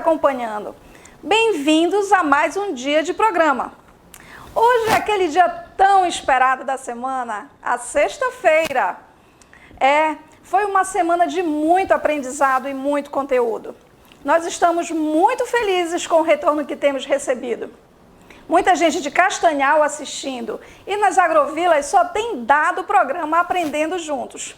acompanhando. Bem-vindos a mais um dia de programa. Hoje é aquele dia tão esperado da semana, a sexta-feira. Foi uma semana de muito aprendizado e muito conteúdo. Nós estamos muito felizes com o retorno que temos recebido. Muita gente de Castanhal assistindo e nas agrovilas só tem dado o programa Aprendendo Juntos.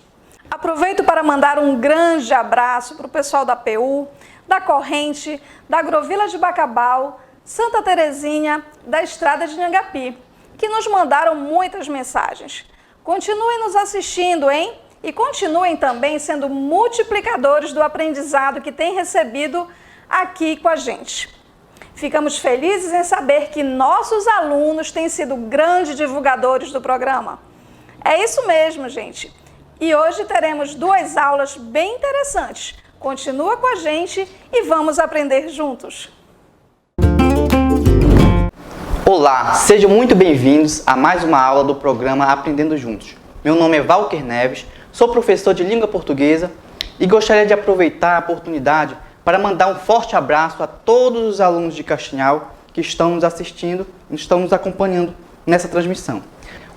Aproveito para mandar um grande abraço para o pessoal da PU, da Corrente, da Agrovila de Bacabal, Santa Terezinha, da Estrada de Nhangapi, que nos mandaram muitas mensagens. Continuem nos assistindo, hein? E continuem também sendo multiplicadores do aprendizado que têm recebido aqui com a gente. Ficamos felizes em saber que nossos alunos têm sido grandes divulgadores do programa. É isso mesmo, gente. E hoje teremos 2 aulas bem interessantes. Continua com a gente e vamos aprender juntos. Olá, sejam muito bem-vindos a mais uma aula do programa Aprendendo Juntos. Meu nome é Valker Neves, sou professor de língua portuguesa e gostaria de aproveitar a oportunidade para mandar um forte abraço a todos os alunos de Castanhal que estão nos assistindo e estão nos acompanhando nessa transmissão.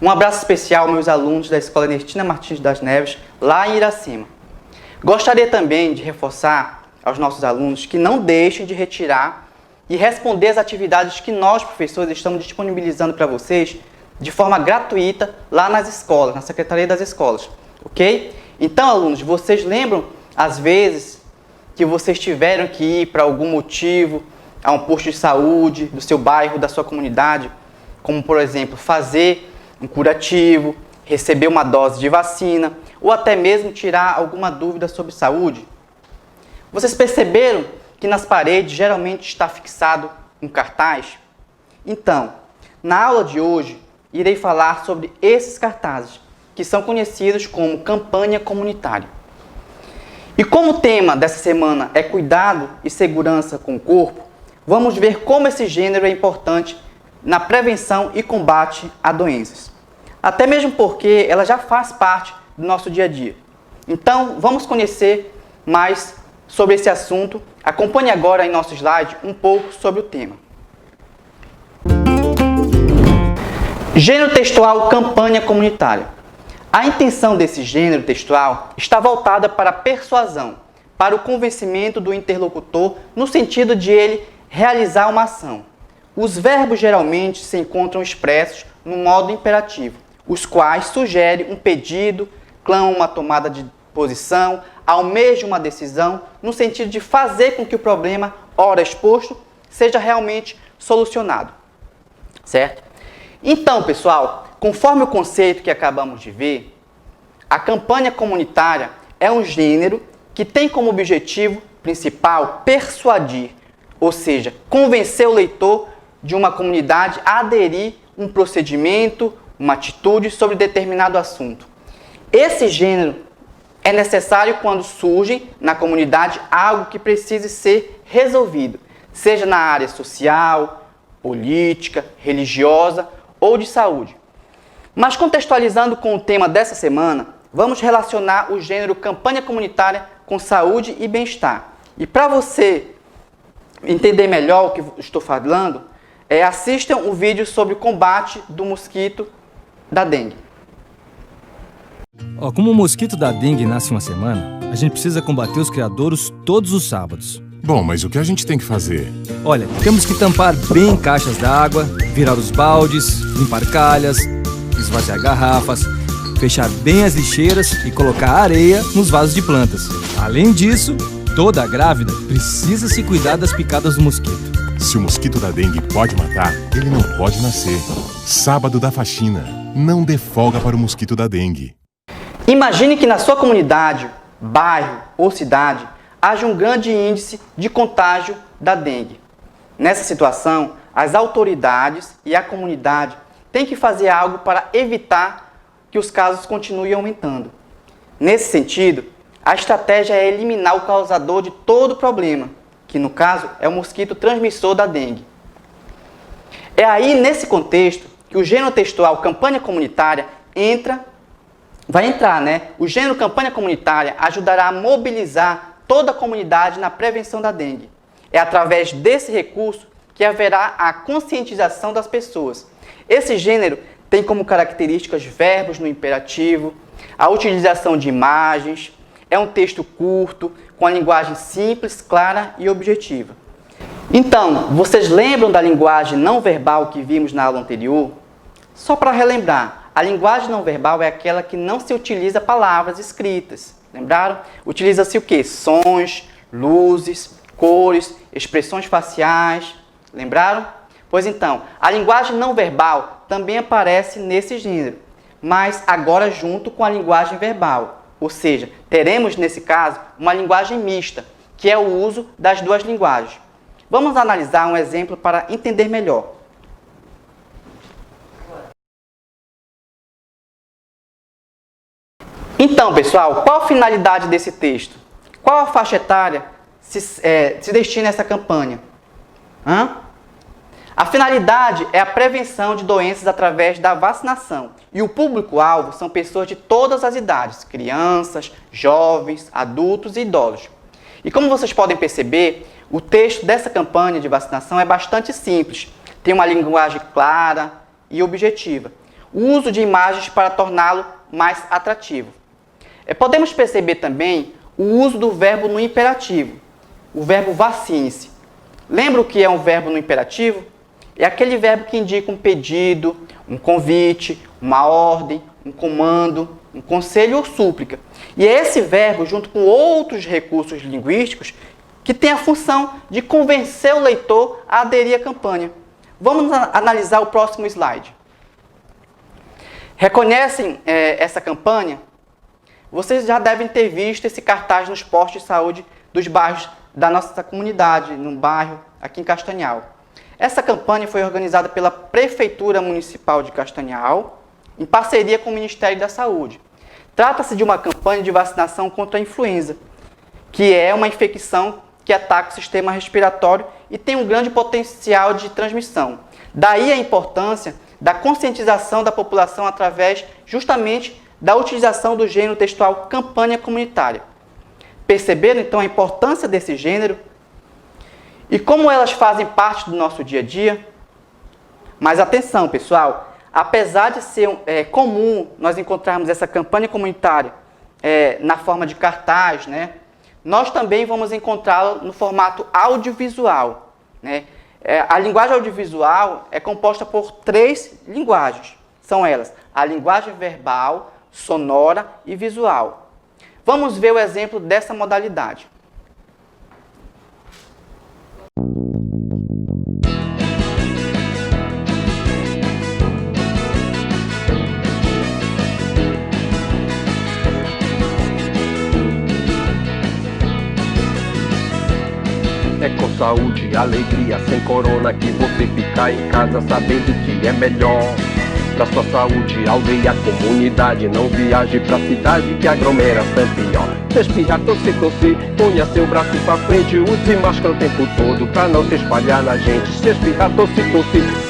Um abraço especial aos meus alunos da Escola Ernestina Martins das Neves, lá em Iracema. Gostaria também de reforçar aos nossos alunos que não deixem de retirar e responder as atividades que nós, professores, estamos disponibilizando para vocês de forma gratuita lá nas escolas, na Secretaria das Escolas, ok? Então, alunos, vocês lembram, às vezes, que vocês tiveram que ir para algum motivo a um posto de saúde do seu bairro, da sua comunidade, como, por exemplo, fazer um curativo, receber uma dose de vacina ou até mesmo tirar alguma dúvida sobre saúde? Vocês perceberam que nas paredes geralmente está fixado um cartaz? Então, na aula de hoje, irei falar sobre esses cartazes, que são conhecidos como campanha comunitária. E como o tema dessa semana é cuidado e segurança com o corpo, vamos ver como esse gênero é importante na prevenção e combate a doenças. Até mesmo porque ela já faz parte do nosso dia a dia. Então, vamos conhecer mais sobre esse assunto. Acompanhe agora em nosso slide um pouco sobre o tema. Gênero textual campanha comunitária. A intenção desse gênero textual está voltada para a persuasão, para o convencimento do interlocutor no sentido de ele realizar uma ação. Os verbos geralmente se encontram expressos no modo imperativo, os quais sugerem um pedido, clamam uma tomada de posição, almejam uma decisão, no sentido de fazer com que o problema, ora exposto, seja realmente solucionado. Certo? Então, pessoal, conforme o conceito que acabamos de ver, a campanha comunitária é um gênero que tem como objetivo principal persuadir, ou seja, convencer o leitor de uma comunidade a aderir a um procedimento, uma atitude sobre determinado assunto. Esse gênero é necessário quando surge na comunidade algo que precise ser resolvido, seja na área social, política, religiosa ou de saúde. Mas contextualizando com o tema dessa semana, vamos relacionar o gênero campanha comunitária com saúde e bem-estar. E para você entender melhor o que estou falando, assistam o vídeo sobre o combate do mosquito da dengue. Como o mosquito da dengue nasce uma semana, a gente precisa combater os criadouros todos os sábados. Bom, mas o que a gente tem que fazer? Olha, temos que tampar bem caixas d'água, virar os baldes, limpar calhas, esvaziar garrafas, fechar bem as lixeiras e colocar areia nos vasos de plantas. Além disso, toda grávida precisa se cuidar das picadas do mosquito. Se o mosquito da dengue pode matar, ele não pode nascer. Sábado da faxina. Não dê folga para o mosquito da dengue. Imagine que na sua comunidade, bairro ou cidade haja um grande índice de contágio da dengue. Nessa situação, as autoridades e a comunidade têm que fazer algo para evitar que os casos continuem aumentando. Nesse sentido, a estratégia é eliminar o causador de todo o problema, que no caso é o mosquito transmissor da dengue. É aí, nesse contexto, que o gênero textual campanha comunitária vai entrar. O gênero campanha comunitária ajudará a mobilizar toda a comunidade na prevenção da dengue. É através desse recurso que haverá a conscientização das pessoas. Esse gênero tem como características verbos no imperativo, a utilização de imagens, é um texto curto, com a linguagem simples, clara e objetiva. Então, vocês lembram da linguagem não verbal que vimos na aula anterior? Só para relembrar, a linguagem não verbal é aquela que não se utiliza palavras escritas. Lembraram? Utiliza-se o quê? Sons, luzes, cores, expressões faciais. Lembraram? Pois então, a linguagem não verbal também aparece nesse gênero, mas agora junto com a linguagem verbal. Ou seja, teremos nesse caso uma linguagem mista, que é o uso das duas linguagens. Vamos analisar um exemplo para entender melhor. Então, pessoal, qual a finalidade desse texto? Qual a faixa etária se destina a essa campanha? A finalidade é a prevenção de doenças através da vacinação. E o público-alvo são pessoas de todas as idades, crianças, jovens, adultos e idosos. E como vocês podem perceber, o texto dessa campanha de vacinação é bastante simples. Tem uma linguagem clara e objetiva. O uso de imagens para torná-lo mais atrativo. Podemos perceber também o uso do verbo no imperativo, o verbo vacine-se. Lembra o que é um verbo no imperativo? É aquele verbo que indica um pedido, um convite, uma ordem, um comando, um conselho ou súplica. E é esse verbo, junto com outros recursos linguísticos, que tem a função de convencer o leitor a aderir à campanha. Vamos analisar o próximo slide. Reconhecem essa campanha? Vocês já devem ter visto esse cartaz nos postos de saúde dos bairros da nossa comunidade, no bairro aqui em Castanhal. Essa campanha foi organizada pela Prefeitura Municipal de Castanhal, em parceria com o Ministério da Saúde. Trata-se de uma campanha de vacinação contra a influenza, que é uma infecção que ataca o sistema respiratório e tem um grande potencial de transmissão. Daí a importância da conscientização da população através justamente da utilização do gênero textual campanha comunitária. Perceberam então a importância desse gênero? E como elas fazem parte do nosso dia a dia? Mas atenção, pessoal, apesar de ser comum nós encontrarmos essa campanha comunitária na forma de cartaz, né, nós também vamos encontrá-la no formato audiovisual. Né? A linguagem audiovisual é composta por 3 linguagens. São elas a linguagem verbal, sonora e visual. Vamos ver o exemplo dessa modalidade. É com saúde e alegria, sem corona, que você fica em casa sabendo que é melhor. Pra sua saúde, aldeia, comunidade, não viaje pra cidade que aglomeração é pior. Espirra, tosse, ponha seu braço pra frente, use máscara o tempo todo pra não se espalhar na gente. Se espirra, tosse,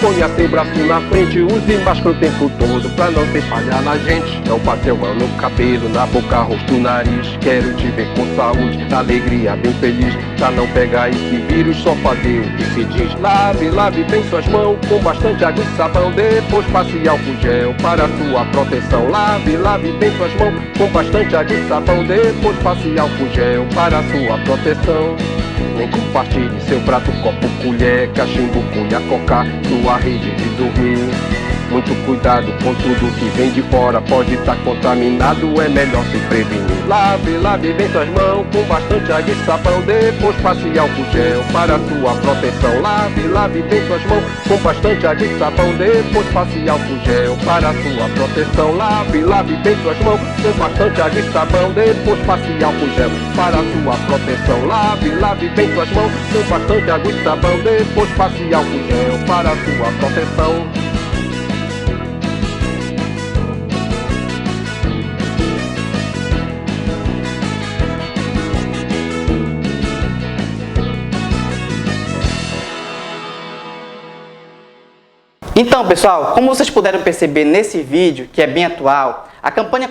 ponha seu braço na frente, use máscara o tempo todo pra não se espalhar na gente. Não passe a mão no cabelo, na boca, rosto, nariz. Quero te ver com saúde, alegria, bem feliz. Pra não pegar esse vírus, só fazer o que se diz. Lave bem suas mãos com bastante água e sabão. Depois passe álcool gel para sua proteção. Lave bem suas mãos com bastante água e sabão. Depois passe álcool gel para sua proteção. Nem compartilhe seu prato, copo, colher, cachimbo, cunha, coca, sua rede de dormir. Muito cuidado com tudo que vem de fora, pode estar contaminado, é melhor se prevenir. Lave bem suas mãos com bastante água e sabão. Depois passe álcool gel para sua proteção. Lave bem suas mãos com bastante água e sabão. Depois passe álcool gel para sua proteção. Lave bem suas mãos com bastante água e sabão. Depois passe álcool gel para sua proteção. Lave bem suas mãos com bastante água e sabão. Depois passe álcool gel para sua proteção. Então, pessoal, como vocês puderam perceber nesse vídeo, que é bem atual, a campanha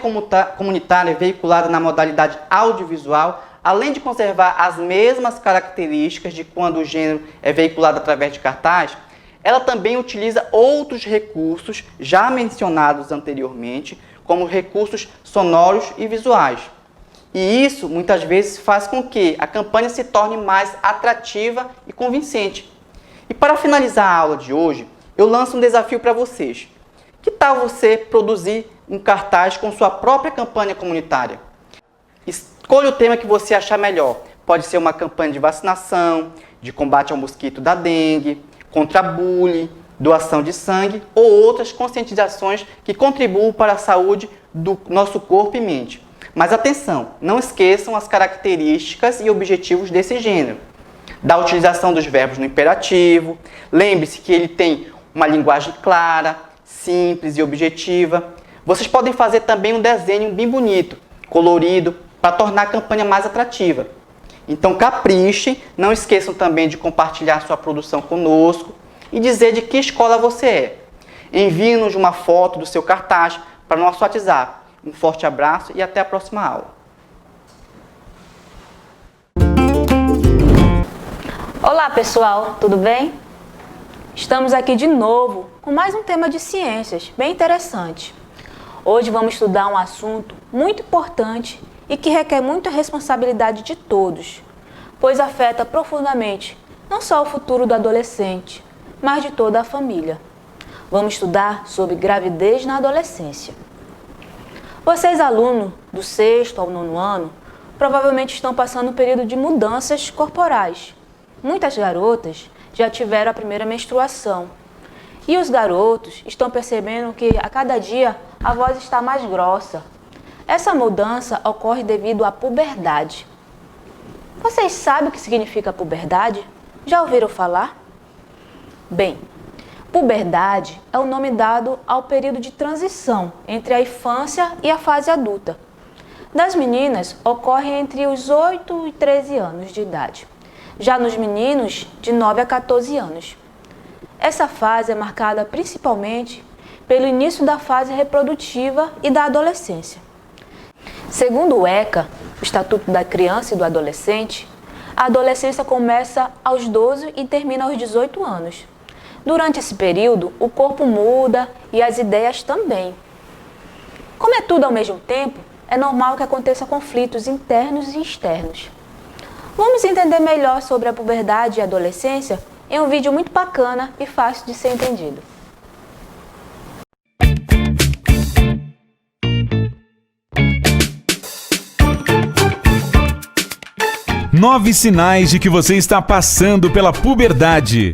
comunitária veiculada na modalidade audiovisual além de conservar as mesmas características de quando o gênero é veiculado através de cartaz, ela também utiliza outros recursos já mencionados anteriormente, como recursos sonoros e visuais. E isso, muitas vezes, faz com que a campanha se torne mais atrativa e convincente. E para finalizar a aula de hoje, eu lanço um desafio para vocês. Que tal você produzir um cartaz com sua própria campanha comunitária? Escolha o tema que você achar melhor. Pode ser uma campanha de vacinação, de combate ao mosquito da dengue, contra bullying, doação de sangue ou outras conscientizações que contribuam para a saúde do nosso corpo e mente. Mas atenção, não esqueçam as características e objetivos desse gênero. Da utilização dos verbos no imperativo, lembre-se que ele tem uma linguagem clara, simples e objetiva. Vocês podem fazer também um desenho bem bonito, colorido, para tornar a campanha mais atrativa. Então caprichem, não esqueçam também de compartilhar sua produção conosco e dizer de que escola você é. Envie-nos uma foto do seu cartaz para o nosso WhatsApp. Um forte abraço e até a próxima aula. Olá pessoal, tudo bem? Estamos aqui de novo com mais um tema de ciências bem interessante. Hoje vamos estudar um assunto muito importante e que requer muita responsabilidade de todos, pois afeta profundamente não só o futuro do adolescente, mas de toda a família. Vamos estudar sobre gravidez na adolescência. Vocês, alunos do 6º ao 9º ano, provavelmente estão passando um período de mudanças corporais. Muitas garotas já tiveram a primeira menstruação e os garotos estão percebendo que a cada dia a voz está mais grossa. Essa mudança ocorre devido à puberdade. Vocês sabem o que significa puberdade? Já ouviram falar? Bem, puberdade é o nome dado ao período de transição entre a infância e a fase adulta. Das meninas, ocorre entre os 8 e 13 anos de idade. Já nos meninos, de 9 a 14 anos. Essa fase é marcada principalmente pelo início da fase reprodutiva e da adolescência. Segundo o ECA, o Estatuto da Criança e do Adolescente, a adolescência começa aos 12 e termina aos 18 anos. Durante esse período, o corpo muda e as ideias também. Como é tudo ao mesmo tempo, é normal que aconteça conflitos internos e externos. Vamos entender melhor sobre a puberdade e a adolescência em um vídeo muito bacana e fácil de ser entendido. Nove sinais de que você está passando pela puberdade.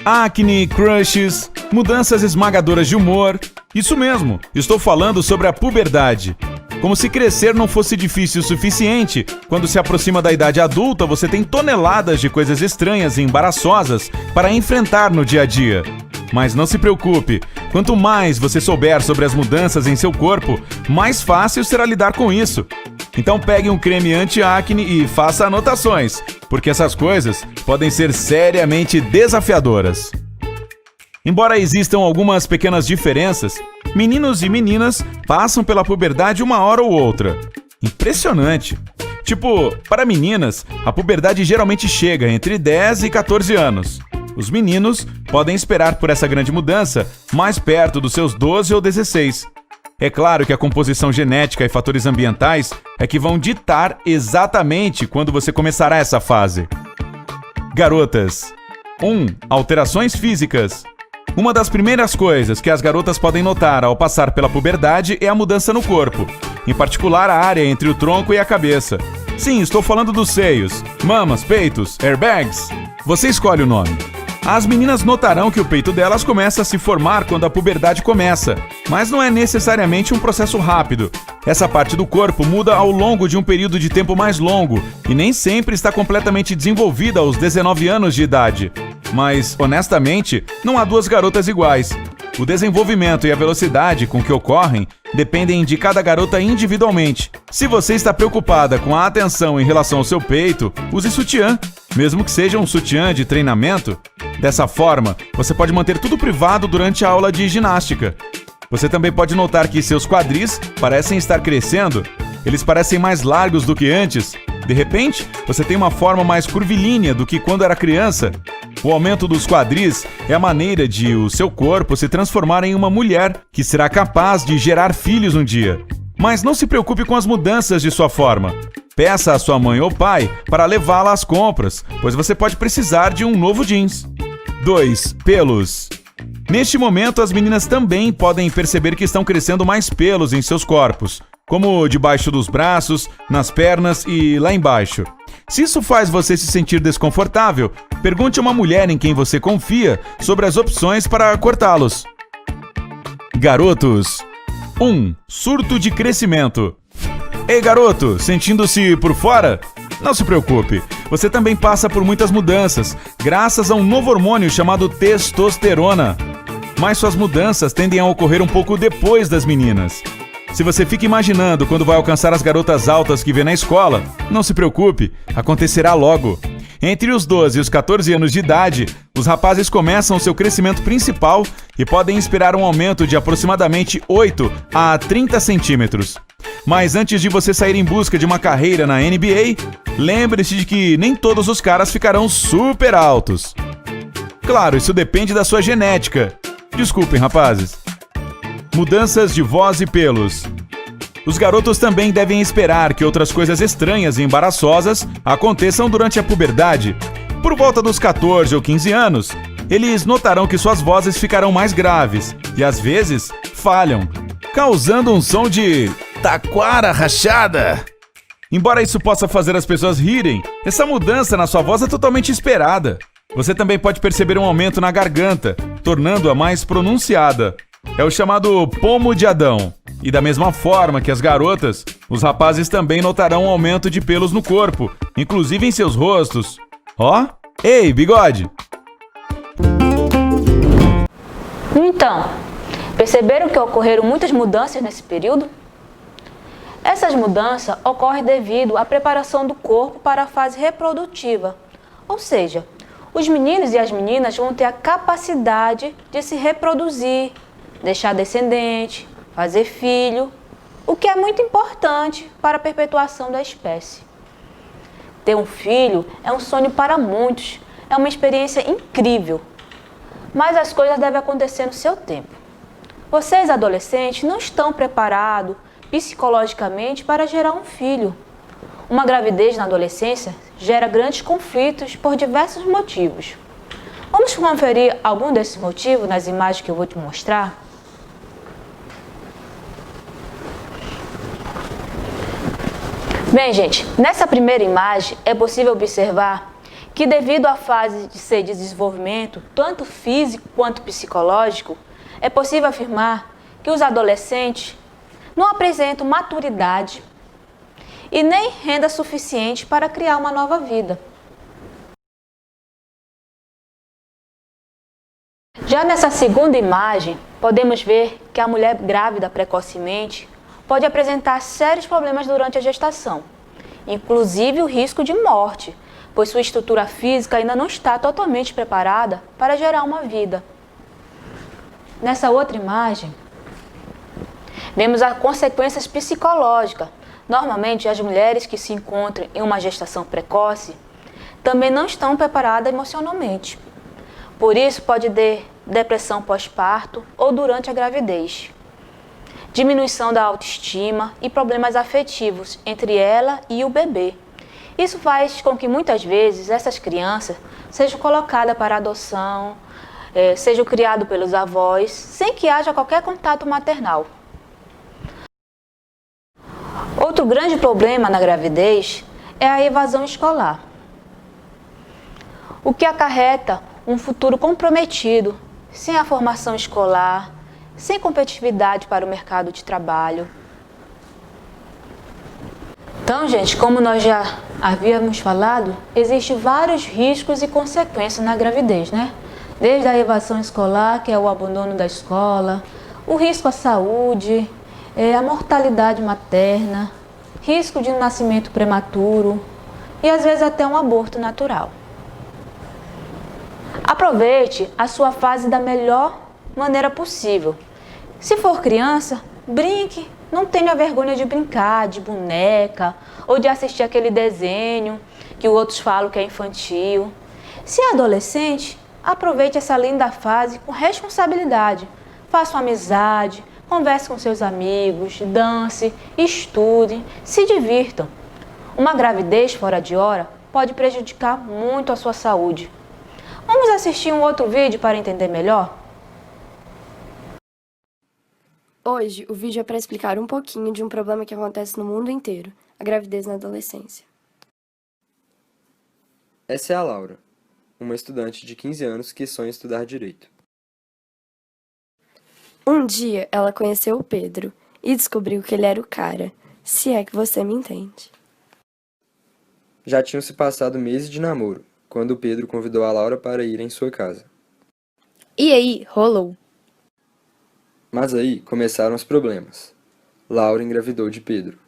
Acne, crushes, mudanças esmagadoras de humor. Isso mesmo, estou falando sobre a puberdade. Como se crescer não fosse difícil o suficiente, quando se aproxima da idade adulta, você tem toneladas de coisas estranhas e embaraçosas para enfrentar no dia a dia. Mas não se preocupe, quanto mais você souber sobre as mudanças em seu corpo, mais fácil será lidar com isso. Então pegue um creme anti-acne e faça anotações, porque essas coisas podem ser seriamente desafiadoras. Embora existam algumas pequenas diferenças, meninos e meninas passam pela puberdade uma hora ou outra. Impressionante! Tipo, para meninas, a puberdade geralmente chega entre 10 e 14 anos. Os meninos podem esperar por essa grande mudança mais perto dos seus 12 ou 16. É claro que a composição genética e fatores ambientais é que vão ditar exatamente quando você começará essa fase. Garotas. 1. Alterações físicas. Uma das primeiras coisas que as garotas podem notar ao passar pela puberdade é a mudança no corpo, em particular a área entre o tronco e a cabeça. Sim, estou falando dos seios, mamas, peitos, airbags. Você escolhe o nome. As meninas notarão que o peito delas começa a se formar quando a puberdade começa, mas não é necessariamente um processo rápido. Essa parte do corpo muda ao longo de um período de tempo mais longo e nem sempre está completamente desenvolvida aos 19 anos de idade. Mas, honestamente, não há duas garotas iguais. O desenvolvimento e a velocidade com que ocorrem dependem de cada garota individualmente. Se você está preocupada com a atenção em relação ao seu peito, use sutiã, mesmo que seja um sutiã de treinamento. Dessa forma, você pode manter tudo privado durante a aula de ginástica. Você também pode notar que seus quadris parecem estar crescendo. eles parecem mais largos do que antes. De repente, você tem uma forma mais curvilínea do que quando era criança. O aumento dos quadris é a maneira de o seu corpo se transformar em uma mulher que será capaz de gerar filhos um dia. Mas não se preocupe com as mudanças de sua forma. Peça a sua mãe ou pai para levá-la às compras, pois você pode precisar de um novo jeans. 2. Pelos. Neste momento, as meninas também podem perceber que estão crescendo mais pelos em seus corpos, como debaixo dos braços, nas pernas e lá embaixo. Se isso faz você se sentir desconfortável, pergunte a uma mulher em quem você confia sobre as opções para cortá-los. Garotos. 1. Surto de crescimento. Ei, garoto, sentindo-se por fora? Não se preocupe, você também passa por muitas mudanças, graças a um novo hormônio chamado testosterona. Mas suas mudanças tendem a ocorrer um pouco depois das meninas. Se você fica imaginando quando vai alcançar as garotas altas que vê na escola, não se preocupe, acontecerá logo. Entre os 12 e os 14 anos de idade, os rapazes começam seu crescimento principal e podem esperar um aumento de aproximadamente 8 a 30 centímetros. Mas antes de você sair em busca de uma carreira na NBA, lembre-se de que nem todos os caras ficarão super altos. Claro, isso depende da sua genética. Desculpem, rapazes. Mudanças de voz e pelos. Os garotos também devem esperar que outras coisas estranhas e embaraçosas aconteçam durante a puberdade. Por volta dos 14 ou 15 anos, eles notarão que suas vozes ficarão mais graves e, às vezes, falham, causando um som de taquara rachada. Embora isso possa fazer as pessoas rirem, essa mudança na sua voz é totalmente esperada. Você também pode perceber um aumento na garganta, tornando-a mais pronunciada. É o chamado pomo de Adão. E da mesma forma que as garotas, os rapazes também notarão um aumento de pelos no corpo, inclusive em seus rostos. Ó, ei, bigode! Então, perceberam que ocorreram muitas mudanças nesse período? Essas mudanças ocorrem devido à preparação do corpo para a fase reprodutiva, ou seja, os meninos e as meninas vão ter a capacidade de se reproduzir, deixar descendente, fazer filho, o que é muito importante para a perpetuação da espécie. Ter um filho é um sonho para muitos, é uma experiência incrível, mas as coisas devem acontecer no seu tempo. Vocês, adolescentes, não estão preparados psicologicamente para gerar um filho. Uma gravidez na adolescência gera grandes conflitos por diversos motivos. Vamos conferir algum desses motivos nas imagens que eu vou te mostrar? Bem, gente, nessa primeira imagem é possível observar que devido à fase de desenvolvimento, tanto físico quanto psicológico, é possível afirmar que os adolescentes não apresentam maturidade e nem renda suficiente para criar uma nova vida. Já nessa segunda imagem, podemos ver que a mulher grávida precocemente pode apresentar sérios problemas durante a gestação, inclusive o risco de morte, pois sua estrutura física ainda não está totalmente preparada para gerar uma vida. Nessa outra imagem, vemos as consequências psicológicas. Normalmente, as mulheres que se encontram em uma gestação precoce também não estão preparadas emocionalmente. Por isso, pode ter depressão pós-parto ou durante a gravidez, diminuição da autoestima e problemas afetivos entre ela e o bebê. Isso faz com que muitas vezes essas crianças sejam colocadas para adoção, sejam criadas pelos avós, sem que haja qualquer contato maternal. Outro grande problema na gravidez é a evasão escolar, o que acarreta um futuro comprometido, sem a formação escolar, sem competitividade para o mercado de trabalho. Então, gente, como nós já havíamos falado, existem vários riscos e consequências na gravidez, né? Desde a evasão escolar, que é o abandono da escola, o risco à saúde, a mortalidade materna, risco de um nascimento prematuro e às vezes até um aborto natural. Aproveite a sua fase da melhor maneira possível. Se for criança, brinque, não tenha vergonha de brincar, de boneca, ou de assistir aquele desenho que os outros falam que é infantil. Se é adolescente, aproveite essa linda fase com responsabilidade. Faça uma amizade, converse com seus amigos, dance, estude, se divirtam. Uma gravidez fora de hora pode prejudicar muito a sua saúde. Vamos assistir um outro vídeo para entender melhor? Hoje, o vídeo é para explicar um pouquinho de um problema que acontece no mundo inteiro, a gravidez na adolescência. Essa é a Laura, uma estudante de 15 anos que sonha estudar direito. Um dia, ela conheceu o Pedro e descobriu que ele era o cara, se é que você me entende. Já tinham se passado meses de namoro, quando o Pedro convidou a Laura para ir em sua casa. E aí, rolou. Mas aí começaram os problemas. Laura engravidou de Pedro.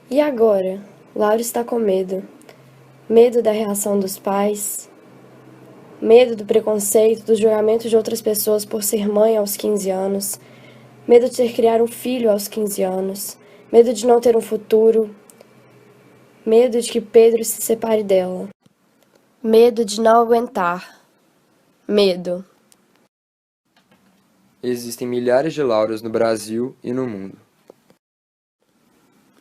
E agora? Laura está com medo. Medo da reação dos pais. Medo do preconceito, do julgamento de outras pessoas por ser mãe aos 15 anos. Medo de ter que criar um filho aos 15 anos. Medo de não ter um futuro. Medo de que Pedro se separe dela. Medo de não aguentar. Medo. Existem milhares de Lauras no Brasil e no mundo.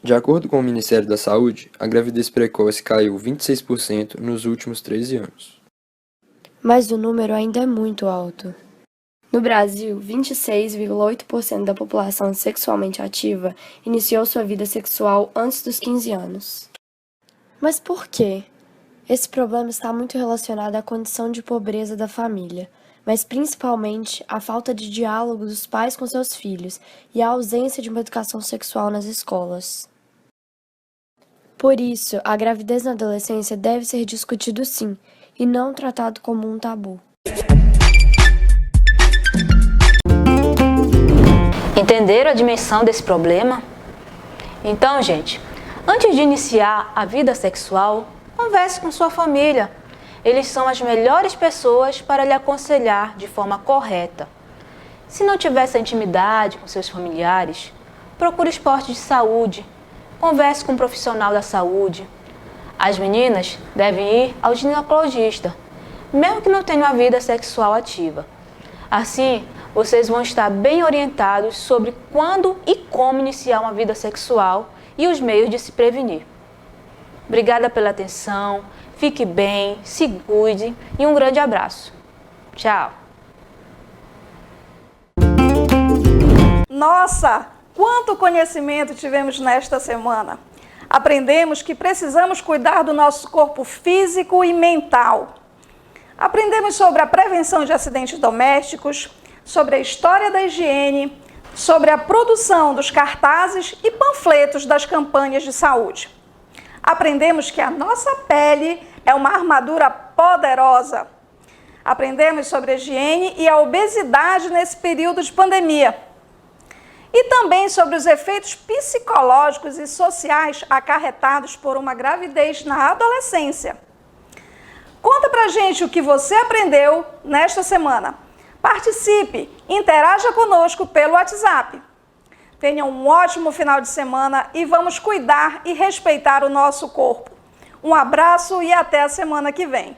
De acordo com o Ministério da Saúde, a gravidez precoce caiu 26% nos últimos 13 anos. Mas o número ainda é muito alto. No Brasil, 26,8% da população sexualmente ativa iniciou sua vida sexual antes dos 15 anos. Mas por quê? Esse problema está muito relacionado à condição de pobreza da família, mas principalmente à falta de diálogo dos pais com seus filhos e à ausência de uma educação sexual nas escolas. Por isso, a gravidez na adolescência deve ser discutido sim, e não tratado como um tabu. Entenderam a dimensão desse problema? Então, gente, antes de iniciar a vida sexual, converse com sua família. Eles são as melhores pessoas para lhe aconselhar de forma correta. Se não tiver essa intimidade com seus familiares, procure esporte de saúde, converse com um profissional da saúde. As meninas devem ir ao ginecologista, mesmo que não tenham a vida sexual ativa. Assim, vocês vão estar bem orientados sobre quando e como iniciar uma vida sexual e os meios de se prevenir. Obrigada pela atenção. Fique bem, se cuide e um grande abraço. Tchau! Nossa, quanto conhecimento tivemos nesta semana! Aprendemos que precisamos cuidar do nosso corpo físico e mental. Aprendemos sobre a prevenção de acidentes domésticos, sobre a história da higiene, sobre a produção dos cartazes e panfletos das campanhas de saúde. Aprendemos que a nossa pele é uma armadura poderosa. Aprendemos sobre a higiene e a obesidade nesse período de pandemia. E também sobre os efeitos psicológicos e sociais acarretados por uma gravidez na adolescência. Conta pra gente o que você aprendeu nesta semana. Participe, interaja conosco pelo WhatsApp. Tenha um ótimo final de semana e vamos cuidar e respeitar o nosso corpo. Um abraço e até a semana que vem.